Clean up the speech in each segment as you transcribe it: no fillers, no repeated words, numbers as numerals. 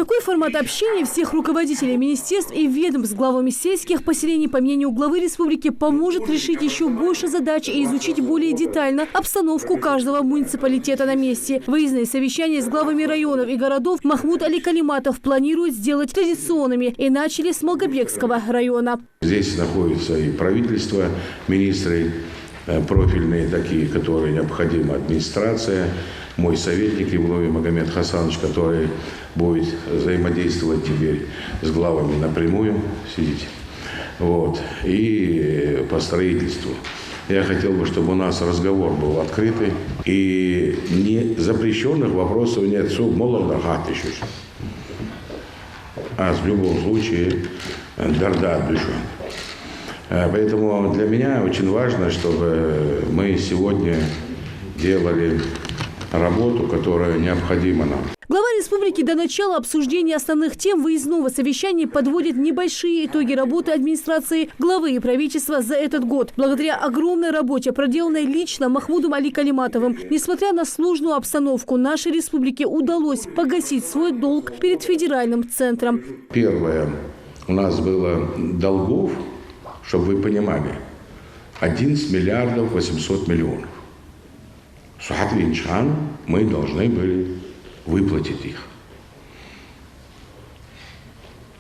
Такой формат общения всех руководителей министерств и ведомств с главами сельских поселений, по мнению главы республики, поможет решить еще больше задач и изучить более детально обстановку каждого муниципалитета на месте. Выездные совещания с главами районов и городов Махмуд Али Калиматов планирует сделать традиционными и начали с Малгобекского района. Здесь находится и правительство, министры профильные такие, которые необходима администрация, мой советник Ивлови Магомед Хасанович, который будет взаимодействовать теперь с главами напрямую, сидите, вот, и по строительству. Я хотел бы, чтобы у нас разговор был открытый и не запрещенных вопросов нет. А в любом случае дарда душа. Поэтому для меня очень важно, чтобы мы сегодня делали работу, которая необходима нам. Глава республики до начала обсуждения основных тем выездного совещания подводит небольшие итоги работы администрации главы и правительства за этот год. Благодаря огромной работе, проделанной лично Махмудом Али Калиматовым, несмотря на сложную обстановку, нашей республике удалось погасить свой долг перед федеральным центром. Первое, у нас было долгов, чтобы вы понимали, 11 миллиардов 800 миллионов. Сухотвинчан мы должны были выплатить их.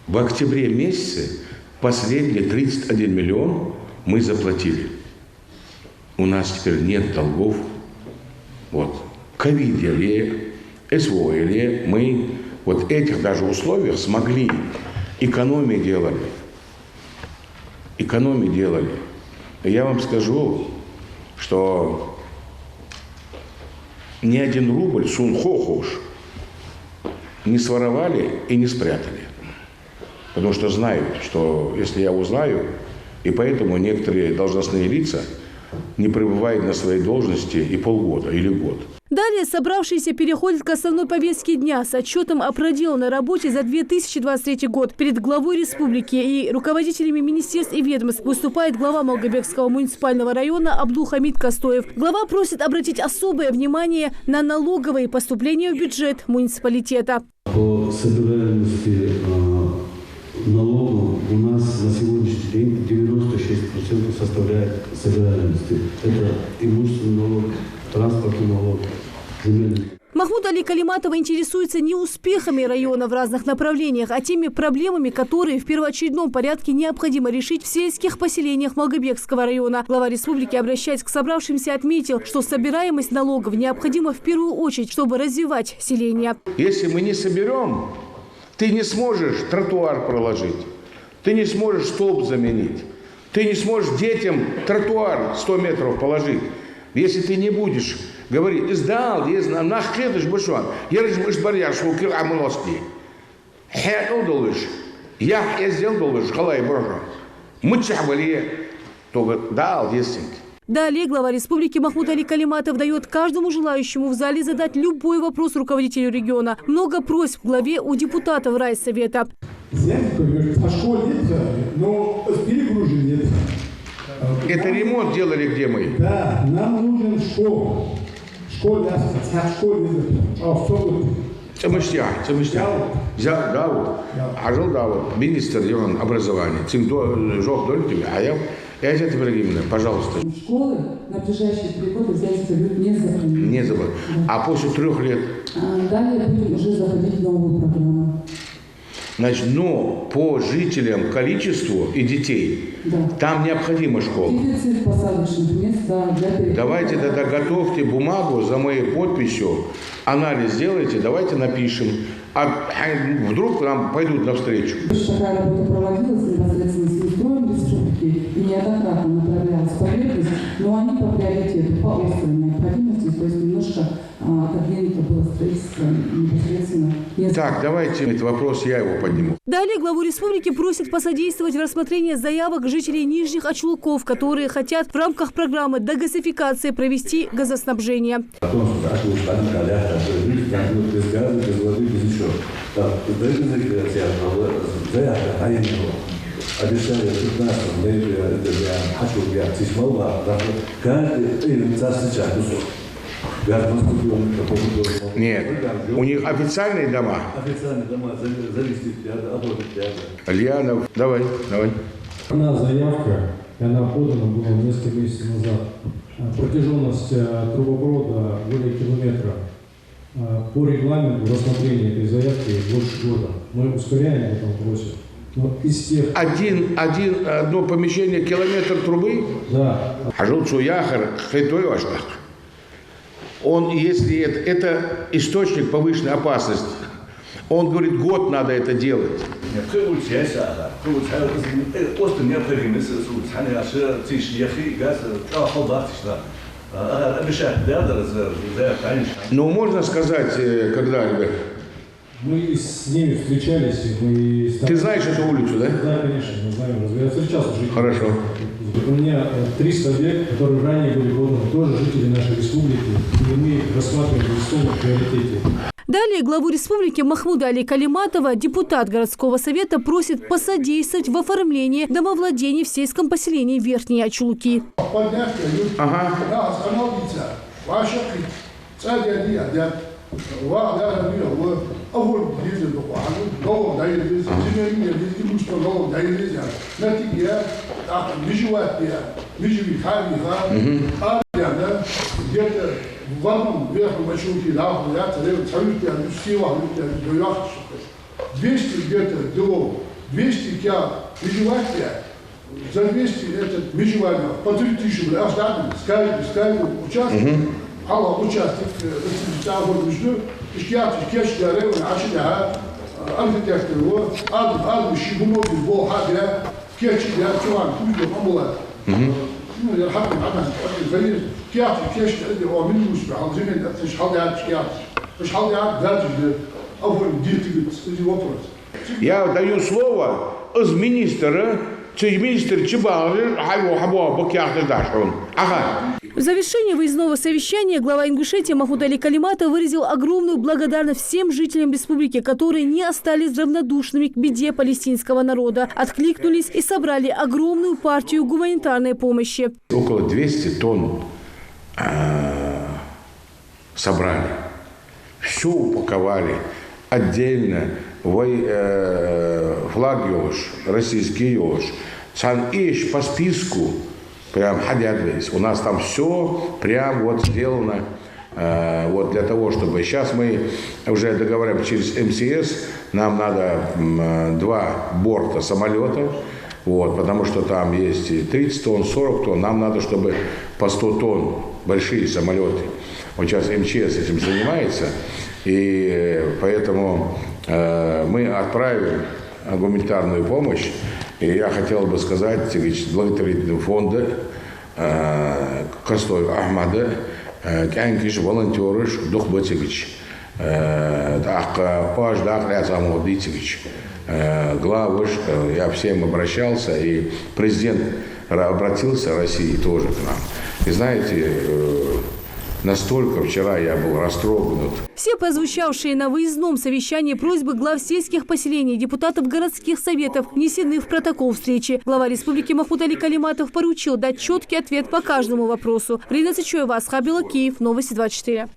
В октябре месяце последние 31 миллион мы заплатили. У нас теперь нет долгов. Вот. Ковид или СВО или мы вот этих даже условиях смогли. Экономии делали. Экономии делали. И я вам скажу, что ни один рубль сунхохуш не своровали и не спрятали. Потому что знают, что если я узнаю, и поэтому некоторые должностные лица не пребывают на своей должности и полгода или год. Далее собравшиеся переходят к основной повестке дня с отчетом о проделанной работе за 2023 год. Перед главой республики и руководителями министерств и ведомств выступает глава Малгобекского муниципального района Абдулхамид Костоев. Глава просит обратить особое внимание на налоговые поступления в бюджет муниципалитета. По собираемости налогов у нас на сегодняшний день 96% составляет собираемости. Это имущественный налог, транспортный налог, земельный. Махмуд Али Калиматов интересуется не успехами района в разных направлениях, а теми проблемами, которые в первоочередном порядке необходимо решить в сельских поселениях Малгобекского района. Глава республики, обращаясь к собравшимся, отметил, что собираемость налогов необходима в первую очередь, чтобы развивать селение. Если мы не соберем, ты не сможешь тротуар проложить, ты не сможешь столб заменить, ты не сможешь детям тротуар 100 метров положить. Если ты не будешь говорить, издал, нахледыш бушуан, ярыш барьяр, шукир амулоски. Я сделал долыш, халай броша. Мы чахвали, то дал, десеньки. Далее глава республики Махмуд Али Калиматов дает каждому желающему в зале задать любой вопрос руководителю региона. Много просьб в главе у депутатов райсовета. А школ нет, но перегружен нет. Это ремонт делали, где мы? Да, нам нужен школа. Школа, автобус. Це миштя. Взял Давуд, ажил Давуд, министр образования. Цим жок доль а я это Ибрагимовна, пожалуйста. Школы на ближайшие 3 года взять не запланировано. Не забыл. А после 3 лет? Далее будем уже заходить в новую программу. Значит, но по жителям, количеству и детей, да, там необходима школа. Дефицит посадочных мест для давайте тогда готовьте бумагу за моей подписью, анализ сделайте, давайте напишем. А вдруг нам пойдут навстречу. Такая работа проводилась непосредственно с Минстроем республики и неоднократно направлялась поверхность, но они по приоритету, по острой необходимости, то есть немножко отодвинуто было строительство непосредственно. Так, давайте этот вопрос, я его подниму. Далее главу республики просит посодействовать в рассмотрении заявок жителей Нижних Ачулков, которые хотят в рамках программы дегазификации провести газоснабжение. Обещали 15 ноября для Ачулки акции смолва, каждый за встречать. Нет, у них официальные дома. Официальные дома завести Льянов, давай. Одна заявка, и она подана была несколько месяцев назад. Протяженность трубопровода более километра. По регламенту рассмотрения этой заявки больше года. Мы ускоряем в этом вопросе. Но из тех... Одно помещение, километр трубы? Да. Он, если это источник повышенной опасности, он говорит, год надо это делать. Ну, можно сказать, когда, ребят? Мы с ними встречались. Ты знаешь эту улицу, да? Да, конечно, мы знаем. Я встречался с жителями. Хорошо. У меня 300 объектов, которые ранее были поданы, тоже жители нашей республики, и мы рассматриваем в приоритете. Далее главу республики Махмуда Али Калиматова депутат городского совета просит посодействовать в оформлении домовладений в сельском поселении Верхние Ачулуки. Где-то в одном верхнем очелке, да, я целую 200 где-то делов, 200 я выживать, за 200 этот выживание, по 3000 рублей, остаток, скайпу, участок, алла участок, архитектор, аду шибуноги, болхадя, кечидя, чуван, куйдо, мамула. Ну, я рахат, كياتي كيش هو من المشبع زين مش حاضي عاد كياتي مش حاضي عاد دارج أول ديرتي وطرت. Я даю слово из министра Чебалер, В завершении выездного совещания глава Ингушетии Махмуд Али Калиматов выразил огромную благодарность всем жителям республики, которые не остались равнодушными к беде палестинского народа, откликнулись и собрали огромную партию гуманитарной помощи. Около 200 тонн собрали, все упаковали отдельно, флаг елыш, российский елыш, иш по списку, прям ходят весь. У нас там все прям вот сделано вот для того, чтобы сейчас мы уже договариваем через МСС, нам надо 2 борта самолета. Вот, потому что там есть и 30 тонн, 40 тонн. Нам надо, чтобы по 100 тонн большие самолеты. Вот сейчас МЧС этим занимается. И поэтому мы отправим гуманитарную помощь. И я хотел бы сказать благотворительного фонда Костой Ахмада, Кянкиш, волонтерыш, Духбатевич, Паш Дахлязамовдитевич. Главыш, я всем обращался, и президент обратился России тоже к нам. И знаете, настолько вчера я был растрогнут. Все прозвучавшие на выездном совещании просьбы глав сельских поселений, депутатов городских советов внесены в протокол встречи. Глава республики Махмуд Али Калиматов поручил дать четкий ответ по каждому вопросу. Рина Цичоева, Асхабила, Киев, Новости 24.